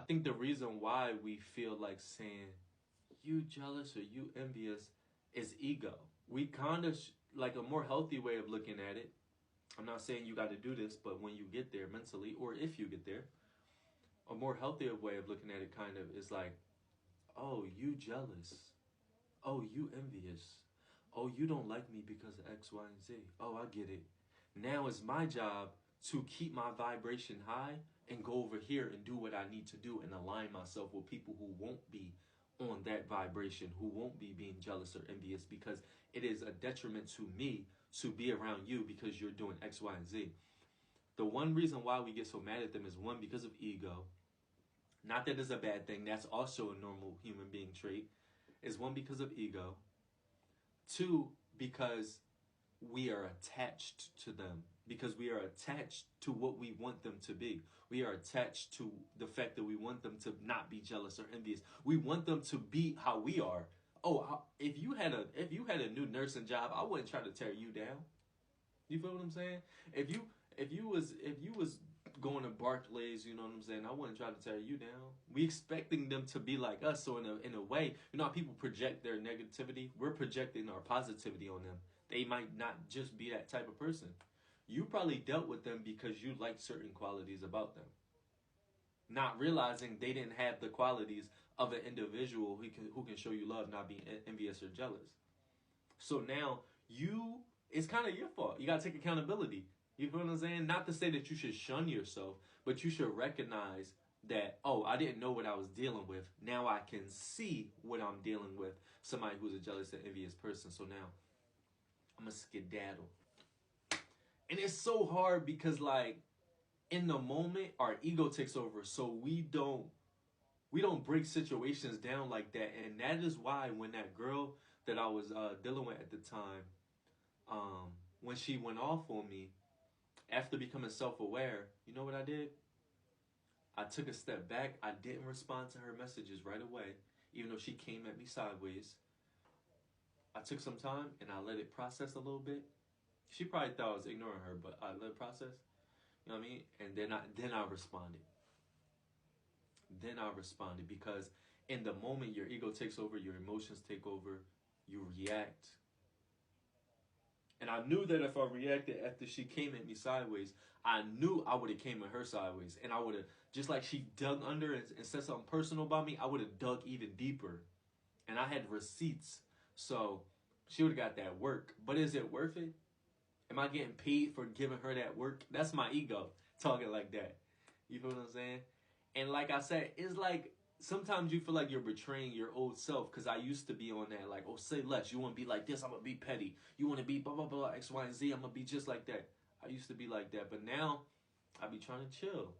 think the reason why we feel like saying you jealous or you envious is ego. We kind of like a more healthy way of looking at it. I'm not saying you got to do this, but when you get there mentally, or if you get there, a more healthier way of looking at it kind of is like, oh, you jealous. Oh, you envious. Oh, you don't like me because of X, Y, and Z. Oh, I get it. Now it's my job to keep my vibration high and go over here and do what I need to do and align myself with people who won't be on that vibration, who won't be being jealous or envious, because it is a detriment to me to be around you because you're doing X, Y, and Z. The one reason why we get so mad at them is, one, because of ego. Not that it's a bad thing. That's also a normal human being trait. Is one, because of ego. Two, because we are attached to them. Because we are attached to what we want them to be. We are attached to the fact that we want them to not be jealous or envious. We want them to be how we are. Oh, if you had a new nursing job, I wouldn't try to tear you down. You feel what I'm saying? If you was going to Barclays, you know what I'm saying, I wouldn't try to tear you down. We expecting them to be like us, so in a way, you know how people project their negativity? We're projecting our positivity on them. They might not just be that type of person. You probably dealt with them because you liked certain qualities about them, not realizing they didn't have the qualities of an individual who can show you love, not being envious or jealous. So now it's kind of your fault. You got to take accountability. You feel what I'm saying? Not to say that you should shun yourself, but you should recognize that, oh, I didn't know what I was dealing with. Now I can see what I'm dealing with. Somebody who's a jealous and envious person. So now I'm going to skedaddle. And it's so hard because, like, in the moment, our ego takes over. So we don't break situations down like that. And that is why when that girl that I was dealing with at the time, when she went off on me, after becoming self-aware, you know what I did? I took a step back. I didn't respond to her messages right away, even though she came at me sideways. I took some time and I let it process a little bit. She probably thought I was ignoring her, but I let it process. You know what I mean? And then I responded. Then I responded because in the moment your ego takes over, your emotions take over, you react. And I knew that if I reacted after she came at me sideways, I knew I would have came at her sideways. And I would have, just like she dug under and said something personal about me, I would have dug even deeper. And I had receipts. So she would have got that work. But is it worth it? Am I getting paid for giving her that work? That's my ego talking like that. You feel what I'm saying? And like I said, it's like sometimes you feel like you're betraying your old self, because I used to be on that, like, oh, say less. You want to be like this, I'm going to be petty. You want to be blah, blah, blah, X, Y, and Z, I'm going to be just like that. I used to be like that, but now I be trying to chill.